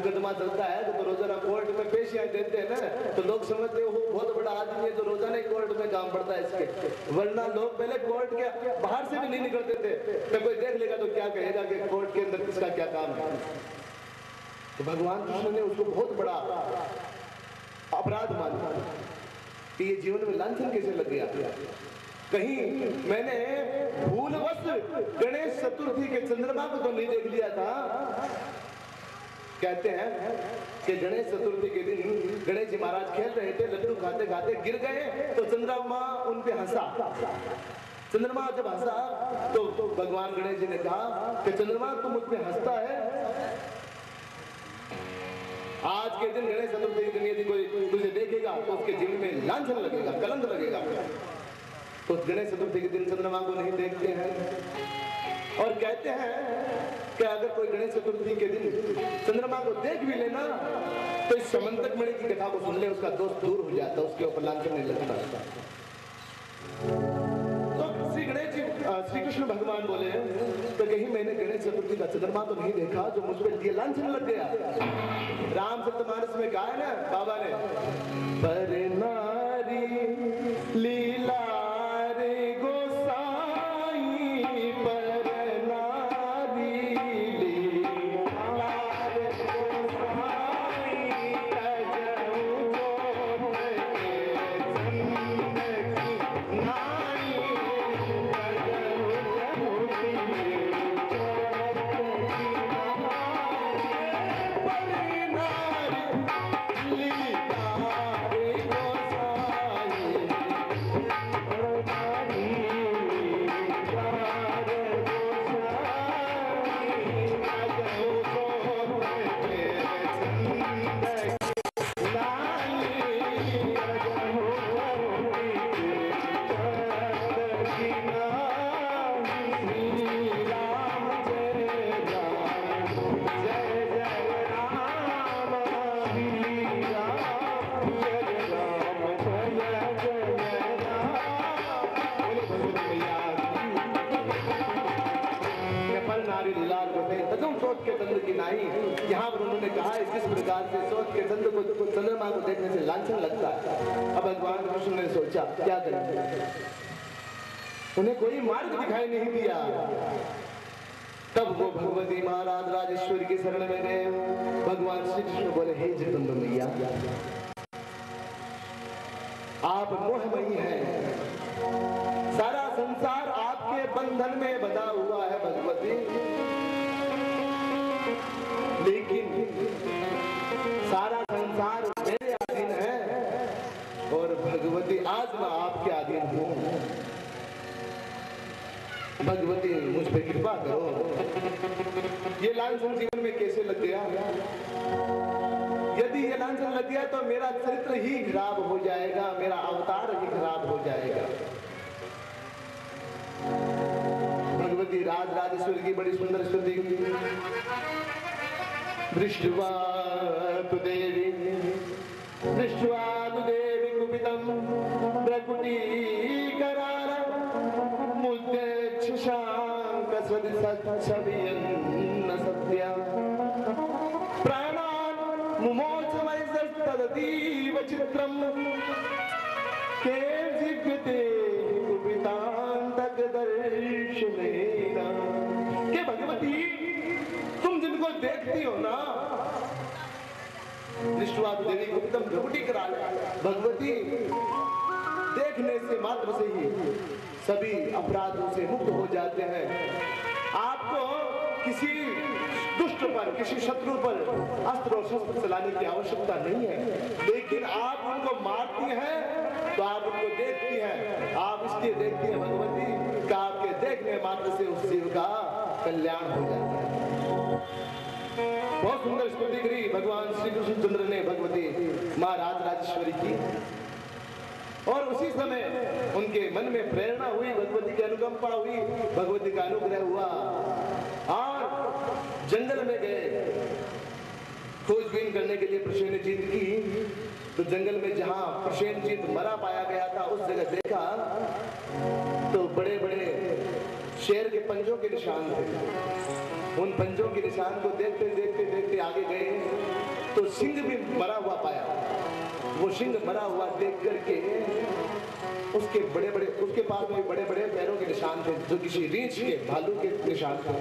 मुकदमा चलता है तो रोजाना कोर्ट में पेशियां देते हैं ना, तो लोग समझते हो बहुत बड़ा आदमी है तो रोजाना ही कोर्ट में काम पड़ता है इसके, वरना लोग पहले कोर्ट के बाहर से भी नहीं निकलते थे। तो कोई देख लेगा तो क्या कहेगा कि कोर्ट के अंदर किसका क्या काम है। तो भगवान कृष्ण ने उसको बहुत बड़ा अपराध माना कि ये जीवन में लांछन कैसे लग गया। कहीं मैंने भूलवश गणेश चतुर्थी के चंद्रमा को तो नहीं देख लिया था। कहते हैं कि गणेश चतुर्थी के दिन गणेश जी महाराज खेल रहे थे, लड्डू खाते खाते गिर गए तो चंद्रमा उन पे हंसा। चंद्रमा जब हंसा तो भगवान गणेश जी ने कहा कि चंद्रमा तू मुझ पे हंसता है, आज के दिन गणेश चतुर्थी के दिन यदि कोई तुझे देखेगा तो उसके जीवन में लांछन लगेगा, कलंक लगेगा। तो गणेश चतुर्थी के दिन चंद्रमा को नहीं देखते हैं। और कहते हैं कि अगर कोई गणेश चतुर्थी के दिन चंद्रमा को देख भी लेना तो इस समंतक मणि की कथा को सुन ले, उसका दोष दूर हो जाता, उसके ऊपर लांछन नहीं लगता। तो श्री कृष्ण भगवान बोले तो कहीं मैंने गणेश चतुर्थी का चंद्रमा तो नहीं देखा जो मुझ पर ये लांछन लग गया। रामचरितमानस में कहा है ना बाबा ने, पर नारी लीला रे गोसाई, पर नारी लीला रे गोसाई, यहाँ पर उन्होंने कहा किस प्रकार से सोच के चंद्रमा को देखने से लांछन लगता है। अब भगवान कृष्ण ने सोचा क्या करें, उन्हें कोई मार्ग दिखाई नहीं दिया। तब वो भगवती महाराज राजेश्वरी की शरण में गए। भगवान श्री कृष्ण बोले, हे जगदम्बा मैया, आप मोहमयी हैं, सारा संसार आपके बंधन में बंधा हुआ है भगवती, लेकिन सारा संसार मेरे अधीन है और भगवती आज मैं आपके अधीन हूं। भगवती मुझ पर कृपा करो। ये लांछन जीवन में कैसे लग गया? यदि ये लांछन लग गया तो मेरा चरित्र ही खराब हो जाएगा, मेरा अवतार ही खराब हो जाएगा। भगवती राज राजेश्वरी की बड़ी सुंदर स्तुति की। दृष्ट्वा तु देवी कुपितं प्रकुटीकरालं मुद्यच्छ शाङ्कसदृशच्छवियन्न सत्या प्राणान् मुमोच वैस्तदतीव चित्रम् केचिद्यते कुपितान्तकदर्शनेन। के भगवती तुम जिनको देखती हो ना, दृष्टवा देवी को एकदम भ्रमटी करा ले। भगवती देखने से मात्र से ही सभी अपराधों से मुक्त हो जाते हैं। आपको किसी दुष्ट पर, किसी शत्रु पर अस्त्र और शस्त्र चलाने की आवश्यकता नहीं है, लेकिन आप उनको मारती हैं तो आप उनको देखती हैं। आप इसलिए देखती हैं भगवती का आपके देखने मात्र से उस जीव का कल्याण हो जाता है। बहुत सुंदर स्तुति करी भगवान श्री कृष्णचंद्र ने भगवती महाराज राजेश्वरी की। और उसी समय उनके मन में प्रेरणा हुई, भगवती की अनुकंपा हुई, भगवती का अनुग्रह हुआ और जंगल में गए खोजबीन करने के लिए प्रसेनजीत की। तो जंगल में जहां प्रसेनजीत मरा पाया गया था उस जगह देखा तो बड़े बड़े शेर के पंजों के निशान थे। उन पंजों के निशान को देखते देखते देखते आगे गए तो सिंह भी मरा हुआ पाया। वो सिंह मरा हुआ देख करके उसके पास में बड़े बड़े पैरों के निशान थे, जो किसी रीछ के भालू के निशान थे।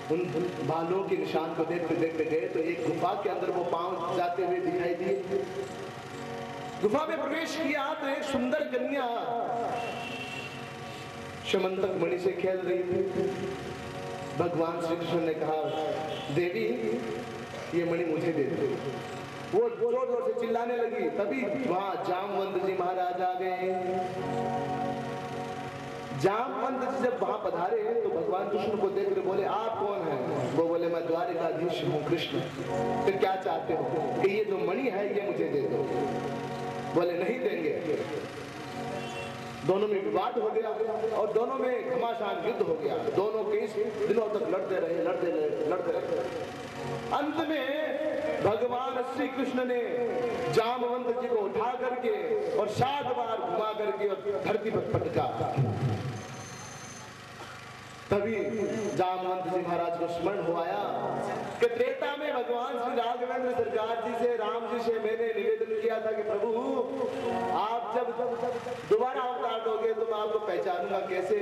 उन भालुओं के निशान को देखते देखते गए तो एक गुफा के अंदर वो पांव जाते हुए दिखाई दिए। गुफा में प्रवेश किया तो एक सुंदर कन्या शमंतक मणि से खेल रही थी। भगवान श्री कृष्ण ने कहा, देवी ये मणि मुझे दे दो। वो जोर जोर से चिल्लाने लगी। तभी वहां जामवंत जी महाराज आ गए। जामवंत जी जब वहां पधारे तो भगवान कृष्ण को देख कर बोले, आप कौन हैं? वो बोले, मैं द्वारिकाधीश हूँ कृष्ण। फिर क्या चाहते हो? कि ये जो मणि है ये मुझे दे दो। बोले, नहीं देंगे। दोनों में विवाद हो गया और दोनों में घमासान युद्ध हो गया। दोनों कई दिनों तक लड़ते रहे। अंत में भगवान श्री कृष्ण ने जामवंत जी को उठा करके और 7 बार घुमा करके और धरती पर पटका। तभी जामवंत जी महाराज को स्मरण हो आया कि त्रेता में भगवान श्री राघवेंद्र सरकार जी से, राम जी से मैंने निवेदन किया था कि प्रभु आप जब दोबारा अवतार दोगे तो मैं आपको पहचानूंगा कैसे?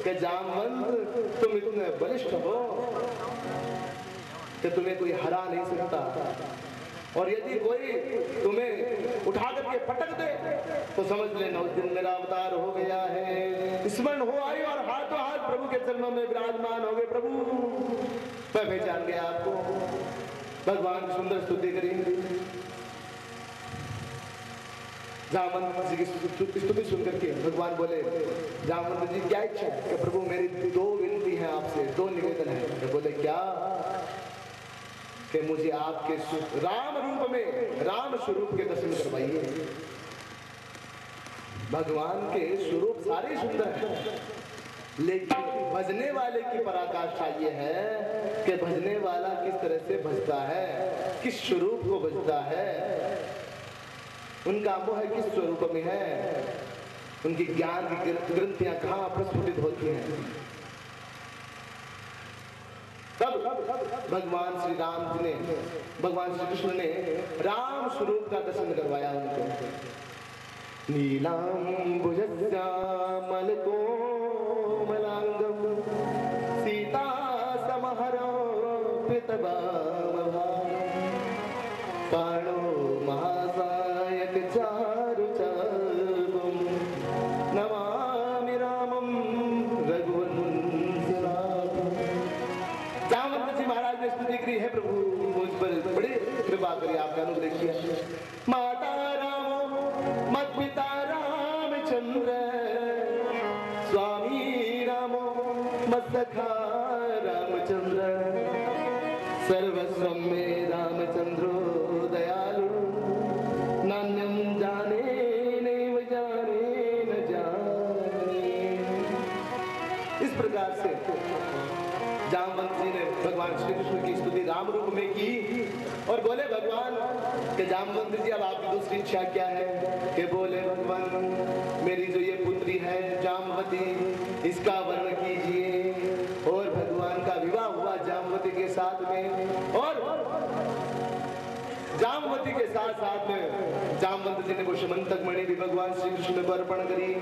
कि जामवंत तुम इतने बलिष्ठ हो कि तुम्हें कोई हरा नहीं सकता, और यदि कोई तुम्हें उठा करके पटक दे तो समझ लेना उस दिन मेरा अवतार हो गया है। स्मरण हो आई और हाथों हाथ प्रभु के चरणों में विराजमान हो गए। प्रभु मैं पहचान गया आपको। भगवान की सुंदर स्तुति करी। जामवंत जी की स्तुति सुनकर के भगवान बोले, जामवंत जी क्या इच्छा है? कि प्रभु मेरी 2 विनती है आपसे, 2 निवेदन है। तो बोले, क्या? कि मुझे आपके राम रूप में, राम स्वरूप के दर्शन करवाइए। भगवान के स्वरूप सारे सुंदर हैं, लेकिन भजने वाले की पराकाष्ठा ये है कि भजने वाला किस तरह से भजता है, किस स्वरूप को भजता है, उनका मोह किस स्वरूप में है, उनकी ज्ञान की ग्रंथियां कहां प्रस्फुटित होती हैं। तब भगवान श्री राम जी ने, भगवान श्री कृष्ण ने राम स्वरूप का दर्शन करवाया उनको। नीलांबुजश्यामल कोमलांगम सीता समहरोपितवामभागं पाणो महासायक चारुचारुं नमामि रामं रघुवंशनाथं। जामवंत जी महाराज ने स्तुति करी, है प्रभु मुझ पर बड़ी कृपा करिए, आपका अनुग्रह किया। माता रामो मत पिता रामचंद्र, स्वामी रामो मत सखा रामचंद्र, सर्वस्वं में रामचंद्रो दयालु, नान्यं जाने नैव जाने न जाने। इस प्रकार से जामवंत जी ने भगवान श्री कृष्ण की स्तुति राम रूप में की और बोले, भगवान कि जामवंत जी अब आपकी दूसरी इच्छा क्या है? कि बोले, भगवान मेरी जो ये पुत्री है जामवती, इसका वर्ण कीजिए। और भगवान का विवाह हुआ जामवती के साथ में, और जामवती के साथ साथ में जामवंत जी ने वो शमंतक मणि भी भगवान श्री कृष्ण को अर्पण करी।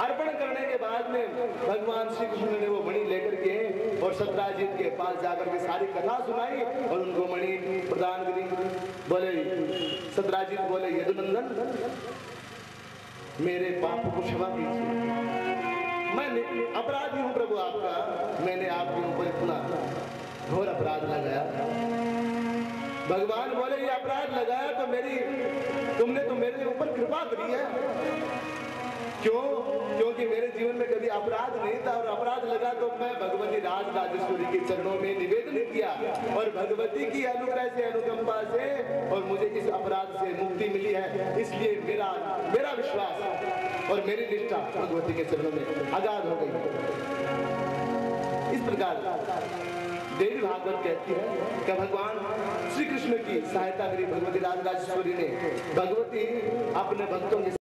अर्पण करने के बाद में भगवान श्री कृष्ण ने वो मणि लेकर के और सत्राजित के पास जाकर के सारी कथा सुनाई और उनको मणि प्रदान करी। बोले सत्राजित बोले, यदुनंदन मेरे पाप को क्षमा कीजिए, मैं अपराधी हूं प्रभु आपका, मैंने आपके ऊपर इतना घोर अपराध लगाया। भगवान बोले, ये अपराध लगाया तो तुमने तो मेरे ऊपर कृपा करी है। क्यों? क्योंकि मेरे जीवन में कभी अपराध नहीं था, और अपराध लगा तो मैं भगवती राजराजेश्वरी के चरणों में निवेदन किया और भगवती की अनुग्रह से, अनुकंपा से, और मुझे इस अपराध से मुक्ति मिली है। इसलिए मेरा विश्वास और मेरी निष्ठा भगवती के चरणों में अगाध हो गई। इस प्रकार देवी भागवत कहती है कि भगवान श्री कृष्ण की सहायता करी भगवती राजराजेश्वरी ने। भगवती अपने भक्तों के